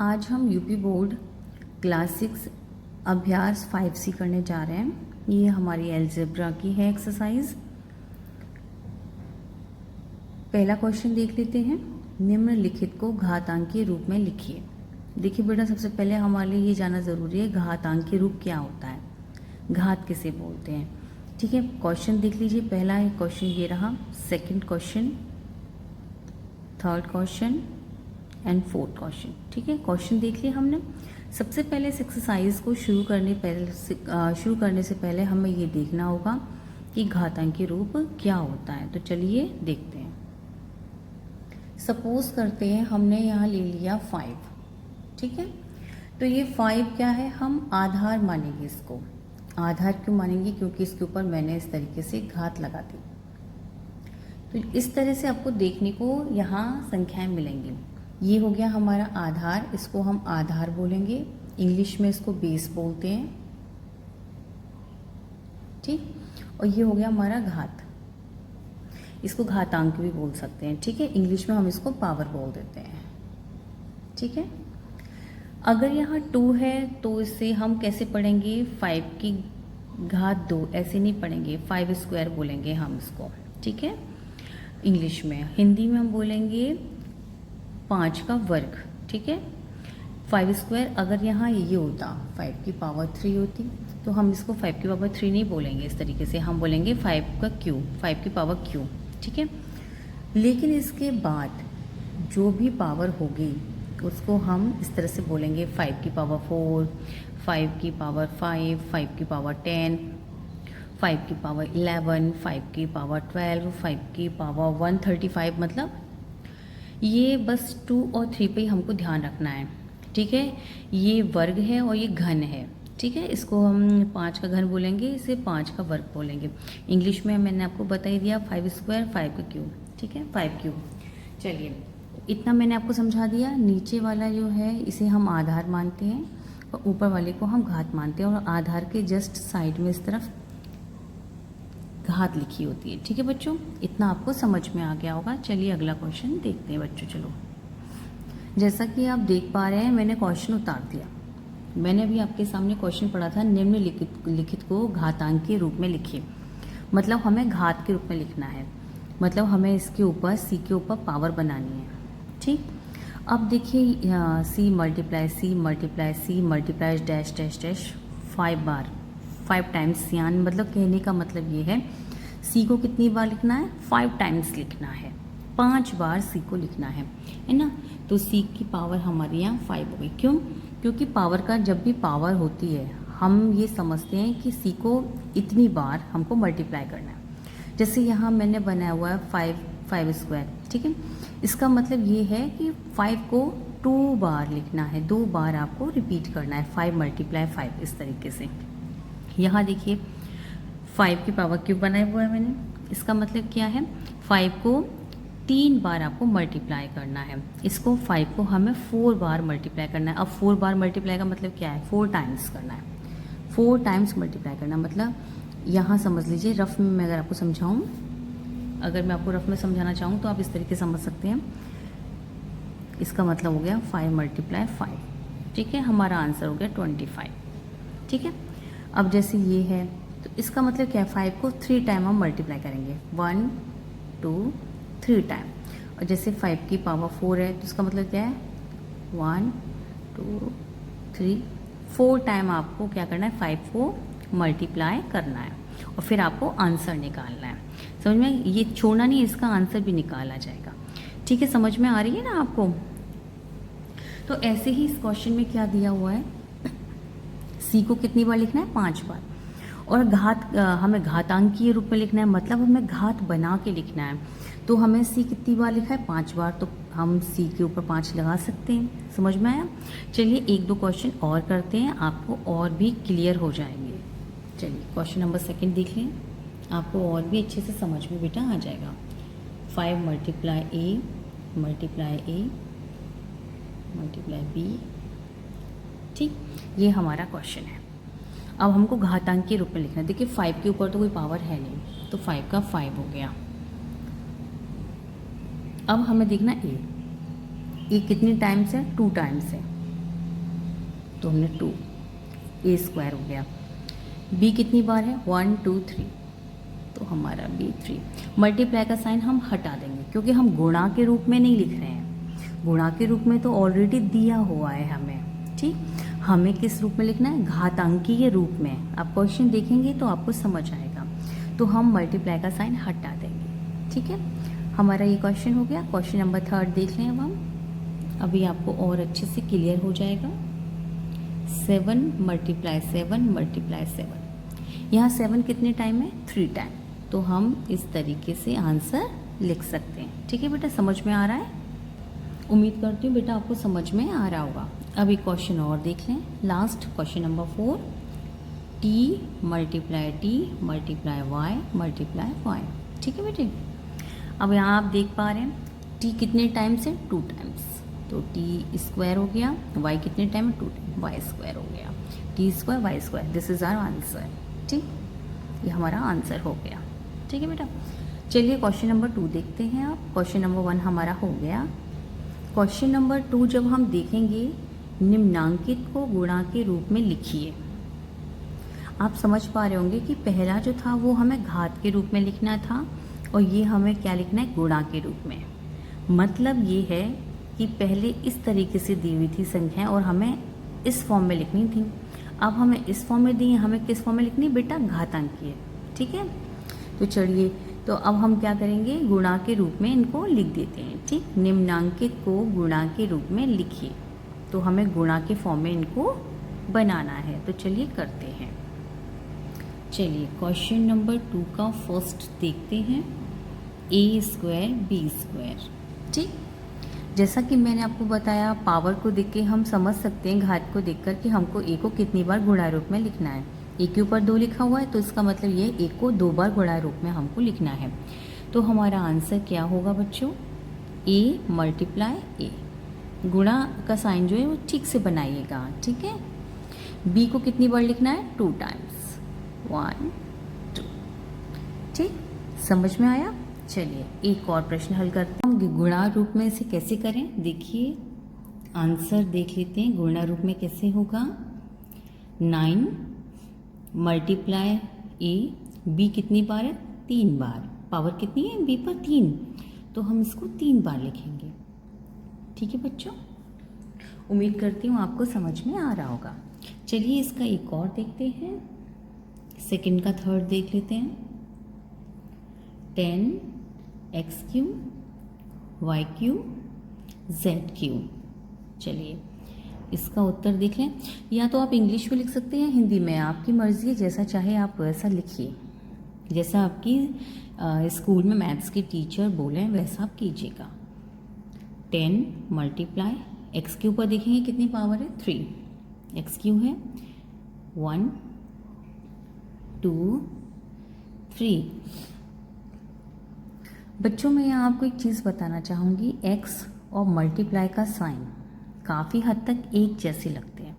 आज हम UP board class 6 अभ्यास 5C करने जा रहे हैं। ये हमारी अलजेब्रा की है एक्सरसाइज। पहला क्वेश्चन देख लेते हैं। निम्नलिखित को घातांकीय रूप में लिखिए। देखिए बेटा, सबसे पहले हमारे लिए ये जानना ज़रूरी है घातांकीय रूप क्या होता है, घात किसे बोलते हैं। ठीक है, क्वेश्चन देख लीजिए। पहला क्वेश्चन ये रहा, second question, third question and fourth question. ठीक है, क्वेश्चन देख लिया हमने। सबसे पहले इस एक्सरसाइज को शुरू करने से पहले हमें ये देखना होगा कि घातांकीय रूप क्या होता है। तो चलिए देखते हैं। सपोज करते हैं हमने यहाँ ले लिया 5। ठीक है, तो ये 5 क्या है, हम आधार मानेंगे इसको। आधार क्यों मानेंगे? क्योंकि इसके ऊपर मैंने इस तरीके से घात लगा दी। तो इस तरह से आपको देखने को यहाँ संख्याएं मिलेंगी। ये हो गया हमारा आधार, इसको हम आधार बोलेंगे, इंग्लिश में इसको बेस बोलते हैं। ठीक, और ये हो गया हमारा घात, इसको घातांक भी बोल सकते हैं। ठीक है, इंग्लिश में हम इसको पावर बोल देते हैं। ठीक है, अगर यहाँ 2 है तो इसे हम कैसे पढ़ेंगे? 5 की घात 2 ऐसे नहीं पढ़ेंगे, 5 स्क्वायर बोलेंगे हम इसको। ठीक है, इंग्लिश में। हिंदी में हम बोलेंगे 5 का वर्ग। ठीक है, 5 स्क्वायर अगर यहाँ ये होता 5 की पावर 3 होती तो हम इसको 5 की पावर 3 नहीं बोलेंगे इस तरीके से, हम बोलेंगे 5 का क्यूब, 5 की पावर क्यूब। ठीक है, लेकिन इसके बाद जो भी पावर होगी उसको हम इस तरह से बोलेंगे 5 की पावर 4, 5 की पावर 5, 5 की पावर 10, 5 की पावर 11, 5 की पावर 12, 5 की पावर 135। मतलब ये बस 2 और 3 पे ही हमको ध्यान रखना है। ठीक है, ये वर्ग है और ये घन है। ठीक है, इसको हम 5 का घन बोलेंगे, इसे 5 का वर्ग बोलेंगे। इंग्लिश में मैंने आपको बता ही दिया, 5 स्क्वायर 5 का क्यूब। ठीक है, 5 क्यूब। चलिए, इतना मैंने आपको समझा दिया। नीचे वाला जो है इसे हम आधार मानते हैं और ऊपर वाले को हम घात मानते हैं, और आधार के जस्ट साइड में इस तरफ घात लिखी होती है। ठीक है बच्चों, इतना आपको समझ में आ गया होगा। चलिए अगला क्वेश्चन देखते हैं बच्चों। चलो, जैसा कि आप देख पा रहे हैं मैंने क्वेश्चन उतार दिया। मैंने अभी आपके सामने क्वेश्चन पढ़ा था, निम्नलिखित को घातांकीय रूप में लिखिए। मतलब हमें घात के रूप में लिखना है, मतलब हमें इसके ऊपर सी के ऊपर पावर बनानी है। ठीक, अब देखिए C multiply C multiply C multiply dash dash dash 5 बार, 5 टाइम्स। यानी मतलब कहने का मतलब ये है सी को कितनी बार लिखना है? 5 टाइम्स लिखना है, 5 बार सी को लिखना है ना। तो सी की पावर हमारे यहाँ 5 हो गई। क्यों? क्योंकि पावर का जब भी पावर होती है हम ये समझते हैं कि सी को इतनी बार हमको मल्टीप्लाई करना है। जैसे यहाँ मैंने बनाया हुआ है 5 स्क्वायर। ठीक है, इसका मतलब ये है कि 5 को 2 बार लिखना है, 2 बार आपको रिपीट करना है, 5 मल्टीप्लाई 5 इस तरीके से। यहाँ देखिए 5 की पावर क्यूब बनाया हुआ है मैंने, इसका मतलब क्या है? 5 को 3 बार आपको मल्टीप्लाई करना है। इसको 5 को हमें 4 बार मल्टीप्लाई करना है। अब 4 बार मल्टीप्लाई का मतलब क्या है? 4 टाइम्स करना है, 4 टाइम्स मल्टीप्लाई करना। मतलब यहाँ समझ लीजिए, रफ में मैं अगर आपको समझाऊँ, अगर मैं आपको रफ में समझाना चाहूँ तो आप इस तरीके समझ सकते हैं। इसका मतलब हो गया 5 मल्टीप्लाई 5। ठीक है, हमारा आंसर हो गया 25। ठीक है, अब जैसे ये है तो इसका मतलब क्या है? 5 को 3 टाइम हम मल्टीप्लाई करेंगे, 1 2 3 टाइम। और जैसे 5 की पावर 4 है तो इसका मतलब क्या है? 1 2 3 4 टाइम आपको क्या करना है? 5 को मल्टीप्लाई करना है और फिर आपको आंसर निकालना है। समझ में? ये छोड़ना नहीं, इसका आंसर भी निकाला जाएगा। ठीक है, समझ में आ रही है ना आपको? तो ऐसे ही इस क्वेश्चन में क्या दिया हुआ है, सी को कितनी बार लिखना है? 5 बार। और घात हमें घातांकीय रूप में लिखना है, मतलब हमें घात बना के लिखना है। तो हमें सी कितनी बार लिखा है? 5 बार। तो हम सी के ऊपर 5 लगा सकते हैं। समझ में आया? चलिए 1-2 क्वेश्चन और करते हैं, आपको और भी क्लियर हो जाएंगे। चलिए क्वेश्चन नंबर 2 देख लें, आपको और भी अच्छे से समझ में बेटा आ जाएगा। 5 मल्टीप्लाई ए मल्टीप्लाई बी। ठीक, ये हमारा क्वेश्चन है। अब हमको घातांकीय रूप में लिखना है। देखिए 5 के ऊपर तो कोई पावर है नहीं, तो 5 का 5 हो गया। अब हमें देखना ए कितनी टाइम्स है? 2 टाइम्स है। तो हमने 2, ए स्क्वायर हो गया। बी कितनी बार है, 1 2 3, तो हमारा बी 3। मल्टीप्लाई का साइन हम हटा देंगे क्योंकि हम गुणा के रूप में नहीं लिख रहे हैं, गुणा के रूप में तो ऑलरेडी दिया हुआ है हमें, ठीक। हमें किस रूप में लिखना है, घातांकीय रूप में। आप क्वेश्चन देखेंगे तो आपको समझ आएगा, तो हम मल्टीप्लाई का साइन हटा देंगे, ठीक है। हमारा ये क्वेश्चन हो गया। क्वेश्चन नंबर 3 देख लें अब हम, अभी आपको और अच्छे से क्लियर हो जाएगा। 7 मल्टीप्लाई 7 मल्टीप्लाई 7, यहाँ 7 कितने टाइम है, 3 टाइम, तो हम इस तरीके से आंसर लिख सकते हैं, ठीक है बेटा। समझ में आ रहा है, उम्मीद करती हूँ बेटा आपको समझ में आ रहा होगा। अब एक क्वेश्चन और देख लें, last question number 4, T multiply Y multiply Y, ठीक है बेटे। अब यहाँ आप देख पा रहे हैं टी कितने टाइम्स है, 2 टाइम्स, तो टी स्क्वायर हो गया। वाई कितने टाइम है, 2 टाइम, वाई स्क्वायर हो गया। T square Y square, this is our answer, ठीक। ये हमारा आंसर हो गया, ठीक है बेटा। चलिए क्वेश्चन नंबर 2 देखते हैं आप। क्वेश्चन नंबर 1 हमारा हो गया। क्वेश्चन नंबर 2 जब हम देखेंगे, निम्नांकित को गुणा के रूप में लिखिए। आप समझ पा रहे होंगे कि पहला जो था वो हमें घात के रूप में लिखना था, और ये हमें क्या लिखना है, गुणा के रूप में। मतलब ये है कि पहले इस तरीके से दी हुई थी संख्या और हमें इस फॉर्म में लिखनी थी। अब हमें इस फॉर्म में दी है, हमें किस फॉर्म में लिखनी है बेटा, घातांकीय, ठीक है। तो चलिए, तो अब हम क्या करेंगे, गुणा के रूप में इनको लिख देते हैं, ठीक। निम्नांकित को गुणा के रूप में लिखिए, तो हमें गुणा के फॉर्म में इनको बनाना है। तो चलिए करते हैं। चलिए क्वेश्चन नंबर 2 का फर्स्ट देखते हैं, ए स्क्वायर बी स्क्वायर, ठीक। जैसा कि मैंने आपको बताया, पावर को देख के हम समझ सकते हैं, घात को देखकर, कि हमको ए को कितनी बार गुणा रूप में लिखना है। ए के ऊपर 2 लिखा हुआ है, तो इसका मतलब ये ए को 2 बार गुणा रूप में हमको लिखना है। तो हमारा आंसर क्या होगा बच्चों, ए मल्टीप्लाई ए। गुणा का साइन जो है वो ठीक से बनाइएगा, ठीक है। बी को कितनी बार लिखना है, 2 टाइम्स, 1 2, ठीक। समझ में आया। चलिए एक और प्रश्न हल करते हैं। हम गुणा रूप में इसे कैसे करें, देखिए आंसर देख लेते हैं। गुणा रूप में कैसे होगा, 9 मल्टीप्लाई ए, बी कितनी बार है, 3 बार, पावर कितनी है बी पर 3, तो हम इसको 3 बार लिखेंगे, ठीक है बच्चों। उम्मीद करती हूँ आपको समझ में आ रहा होगा। चलिए इसका एक और देखते हैं, सेकंड का थर्ड देख लेते हैं। 10x³ y³ z³। चलिए इसका उत्तर देख लें, या तो आप इंग्लिश में लिख सकते हैं, हिंदी में, आपकी मर्जी है, जैसा चाहे आप वैसा लिखिए, जैसा आपकी स्कूल में मैथ्स के टीचर बोले वैसा आप कीजिएगा। 10 मल्टीप्लाई एक्स के ऊपर देखेंगे कितनी पावर है, 3, x³ है 1 2 3। बच्चों मैं यहाँ आपको एक चीज़ बताना चाहूँगी, x और मल्टीप्लाई का साइन काफ़ी हद तक एक जैसे लगते हैं,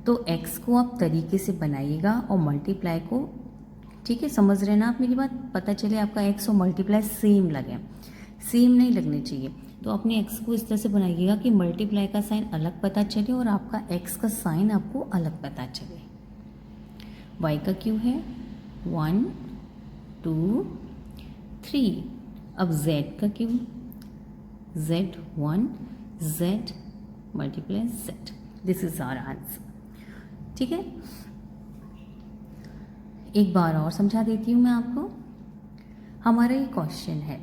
तो x को आप तरीके से बनाइएगा और मल्टीप्लाई को, ठीक है, समझ रहे ना आप मेरी बात, पता चले आपका x और मल्टीप्लाई सेम लगे, सेम नहीं लगने चाहिए। तो अपने x को इस तरह से बनाइएगा कि मल्टीप्लाई का साइन अलग पता चले और आपका x का साइन आपको अलग पता चले। y का क्यों है 1 2 3। अब z का क्यों, z1 z multiply z, this is our answer, ठीक है। एक बार और समझा देती हूँ मैं आपको। हमारा ये क्वेश्चन है,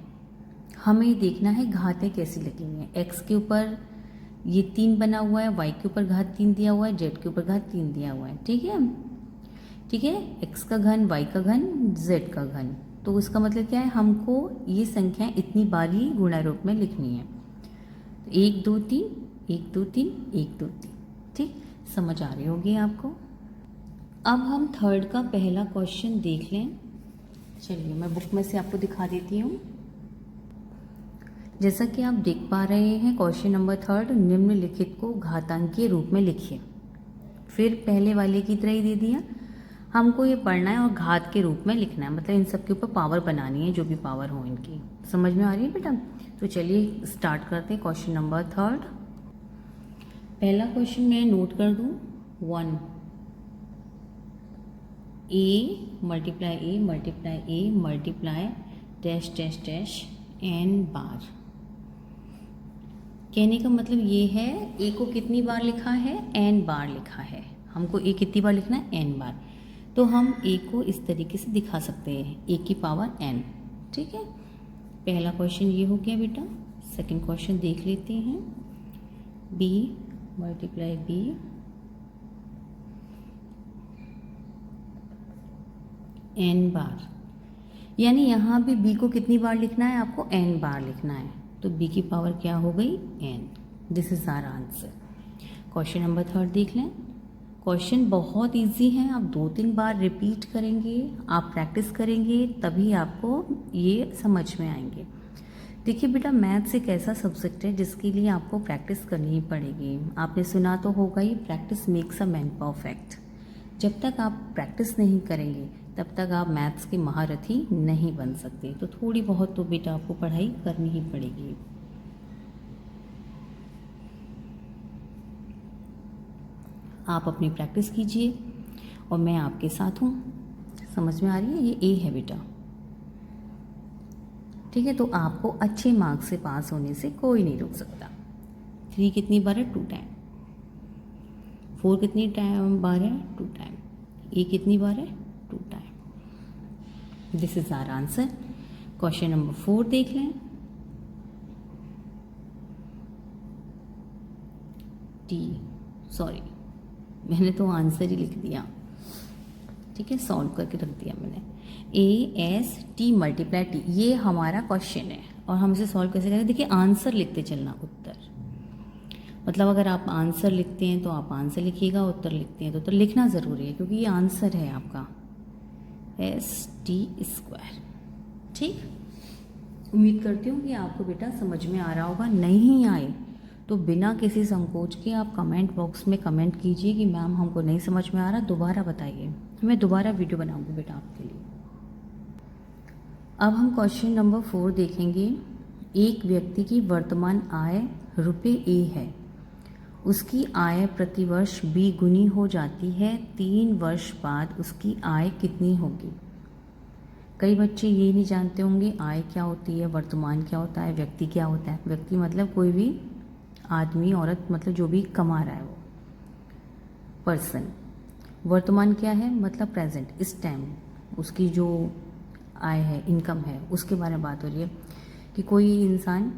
हमें देखना है घातें कैसी लगेंगी। x के ऊपर ये 3 बना हुआ है, y के ऊपर घात 3 दिया हुआ है, z के ऊपर घात 3 दिया हुआ है, ठीक है, ठीक है। x का घन, y का घन, z का घन, तो इसका मतलब क्या है, हमको ये संख्याएं इतनी बार ही गुणा रूप में लिखनी है। 1 2 3 1 2 3 1 2 3, ठीक, समझ आ रही होगी आपको। अब हम थर्ड का पहला क्वेश्चन देख लें। चलिए मैं बुक में से आपको दिखा देती हूँ। जैसा कि आप देख पा रहे हैं, क्वेश्चन नंबर 3, निम्नलिखित को घातांकीय रूप में लिखिए। फिर पहले वाले की तरह ही दे दिया, हमको ये पढ़ना है और घात के रूप में लिखना है, मतलब इन सब के ऊपर पावर बनानी है, जो भी पावर हो इनकी। समझ में आ रही है बेटा। तो चलिए स्टार्ट करते हैं क्वेश्चन नंबर 3। पहला क्वेश्चन मैं नोट कर दूं, 1 a multiply dash dash dash n बार। कहने का मतलब ये है ए को कितनी बार लिखा है, एन बार लिखा है। हमको ए कितनी बार लिखना है, एन बार। तो हम ए को इस तरीके से दिखा सकते हैं, ए की पावर एन। ठीक है, पहला क्वेश्चन ये हो गया बेटा। सेकंड क्वेश्चन देख लेते हैं। बी मल्टीप्लाई बी एन बार, यानी यहाँ भी बी को कितनी बार लिखना है, आपको एन बार लिखना है। तो बी की पावर क्या हो गई, N. This is our answer. Question number 3 देख लें। क्वेश्चन बहुत इजी है, आप 2-3 बार रिपीट करेंगे, आप प्रैक्टिस करेंगे, तभी आपको ये समझ में आएंगे। देखिए बेटा, मैथ्स एक ऐसा सब्जेक्ट है जिसके लिए आपको प्रैक्टिस करनी ही पड़ेगी। आपने सुना तो होगा ही, practice makes a man perfect. जब तक आप प्रैक्टिस नहीं करेंगे तब तक आप मैथ्स के महारथी नहीं बन सकते। तो थोड़ी बहुत तो बेटा आपको पढ़ाई करनी ही पड़ेगी। आप अपनी प्रैक्टिस कीजिए और मैं आपके साथ हूँ। समझ में आ रही है, ये ए है बेटा। ठीक है, तो आपको अच्छे मार्क्स से पास होने से कोई नहीं रोक सकता। 3 कितनी बार है, 2 टाइम। 4 कितनी बार है, 2 टाइम। ए कितनी बार है, 2 time. This is our answer. Question number 4 देख लें। सॉरी, मैंने तो आंसर ही लिख दिया। ठीक है, सॉल्व करके रख दिया मैंने। AST मल्टीप्लाई टी, ये हमारा क्वेश्चन है और हम इसे सॉल्व कैसे करेंगे। देखिए, आंसर लिखते चलना, उत्तर। मतलब अगर आप आंसर लिखते हैं तो आप आंसर लिखिएगा, उत्तर लिखते हैं तो उत्तर लिखना ज़रूरी है, क्योंकि ये आंसर है आपका ST²। ठीक, उम्मीद करती हूँ कि आपको बेटा समझ में आ रहा होगा। नहीं आए तो बिना किसी संकोच के आप कमेंट बॉक्स में कमेंट कीजिए कि मैम हमको नहीं समझ में आ रहा, दोबारा बताइए। मैं दोबारा वीडियो बनाऊंगी बेटा आपके लिए। अब हम क्वेश्चन नंबर 4 देखेंगे। एक व्यक्ति की वर्तमान आय ₹A है। उसकी आय प्रतिवर्ष B गुनी हो जाती है। 3 वर्ष बाद उसकी आय कितनी होगी। कई बच्चे ये नहीं जानते होंगे आय क्या होती है, वर्तमान क्या होता है, व्यक्ति क्या होता है। व्यक्ति मतलब कोई भी आदमी, औरत, मतलब जो भी कमा रहा है वो पर्सन। वर्तमान क्या है, मतलब प्रेजेंट, इस टाइम उसकी जो आय है, इनकम है, उसके बारे में बात हो रही है कि कोई इंसान,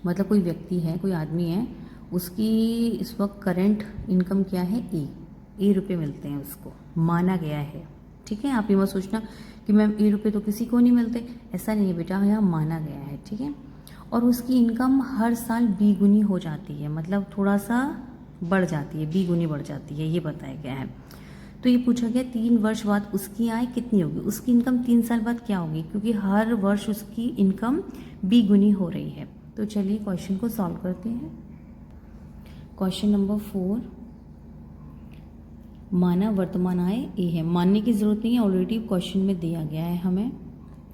मतलब कोई व्यक्ति है, कोई आदमी है, उसकी इस वक्त करंट इनकम क्या है, ए रुपये मिलते हैं उसको, माना गया है। ठीक है, आप ये मत सोचना कि मैम ₹1 तो किसी को नहीं मिलते, ऐसा नहीं है बेटा, यहाँ माना गया है। ठीक है, और उसकी इनकम हर साल B गुनी हो जाती है, मतलब थोड़ा सा बढ़ जाती है, B गुनी बढ़ जाती है, ये बताया गया है। तो ये पूछा गया 3 वर्ष बाद उसकी आय कितनी होगी। उसकी इनकम 3 साल बाद क्या होगी, क्योंकि हर वर्ष उसकी इनकम B गुनी हो रही है। तो चलिए क्वेश्चन को सॉल्व करते हैं। क्वेश्चन नंबर 4, माना वर्तमान आय ए है। मानने की जरूरत नहीं है, ऑलरेडी क्वेश्चन में दिया गया है हमें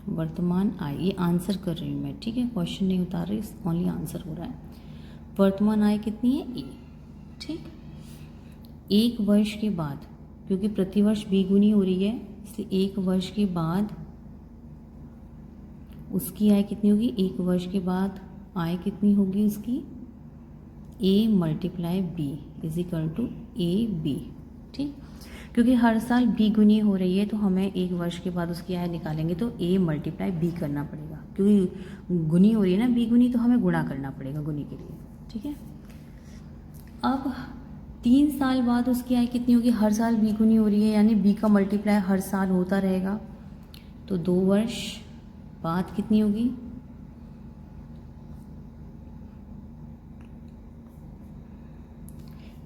वर्तमान आय। ये आंसर कर रही हूँ मैं, ठीक है, क्वेश्चन नहीं उतार रही, ओनली आंसर हो रहा है। वर्तमान आय कितनी है, ए। ठीक, 1 वर्ष के बाद, क्योंकि प्रतिवर्ष B गुनी हो रही है, इसलिए 1 वर्ष के बाद उसकी आय कितनी होगी। 1 वर्ष के बाद आय कितनी होगी उसकी, A multiply B is equal to AB। ठीक, क्योंकि हर साल B गुनी हो रही है तो हमें 1 वर्ष के बाद उसकी आय निकालेंगे तो A मल्टीप्लाई B करना पड़ेगा, क्योंकि गुनी हो रही है ना B गुनी, तो हमें गुणा करना पड़ेगा गुनी के लिए। ठीक है, अब 3 साल बाद उसकी आय कितनी होगी। हर साल B गुनी हो रही है, यानी B का मल्टीप्लाई हर साल होता रहेगा, तो 2 वर्ष बाद कितनी होगी,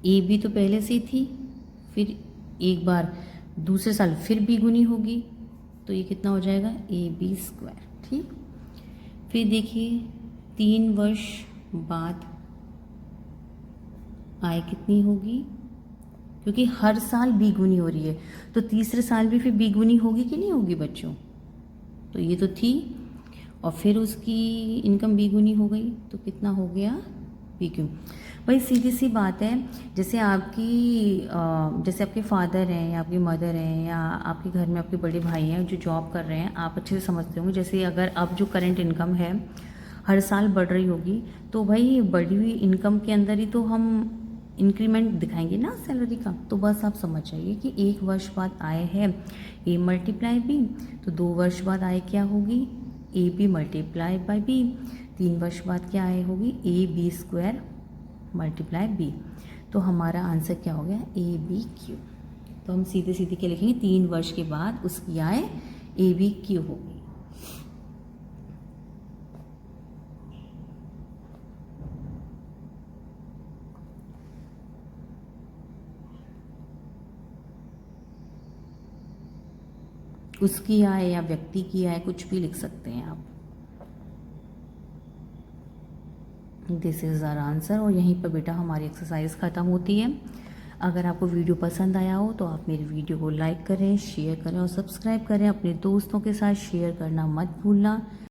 AB तो पहले से ही थी, फिर एक बार दूसरे साल फिर B गुनी होगी, तो ये कितना हो जाएगा, AB²। ठीक, फिर देखिए 3 वर्ष बाद आय कितनी होगी, क्योंकि हर साल B गुनी हो रही है, तो तीसरे साल भी फिर B गुनी होगी कि नहीं होगी बच्चों। तो ये तो थी, और फिर उसकी इनकम B गुनी हो गई, तो कितना हो गया, B क्यों। वही सीधी सी बात है, जैसे जैसे आपके फादर हैं या आपकी मदर हैं या आपके घर में आपके बड़े भाई हैं जो जॉब कर रहे हैं, आप अच्छे से समझते होंगे। जैसे अगर अब जो करंट इनकम है हर साल बढ़ रही होगी, तो भाई बढ़ी हुई इनकम के अंदर ही तो हम इंक्रीमेंट दिखाएंगे ना सैलरी का। तो बस आप समझ जाइए कि 1 वर्ष बाद आय है ए मल्टीप्लाई बी, तो 2 वर्ष बाद आय क्या होगी A B multiply by B, 3 वर्ष बाद क्या आय होगी A B square multiply B. तो हमारा आंसर क्या हो गया ए बी क्यू। तो हम सीधे सीधे क्या लिखेंगे 3 वर्ष के बाद उसकी आय ए बी क्यू होगी। उसकी आय या व्यक्ति की आय कुछ भी लिख सकते हैं आप। This is our answer. और यहीं पर बेटा हमारी एक्सरसाइज ख़त्म होती है। अगर आपको वीडियो पसंद आया हो तो आप मेरी वीडियो को लाइक करें, शेयर करें और सब्सक्राइब करें। अपने दोस्तों के साथ शेयर करना मत भूलना।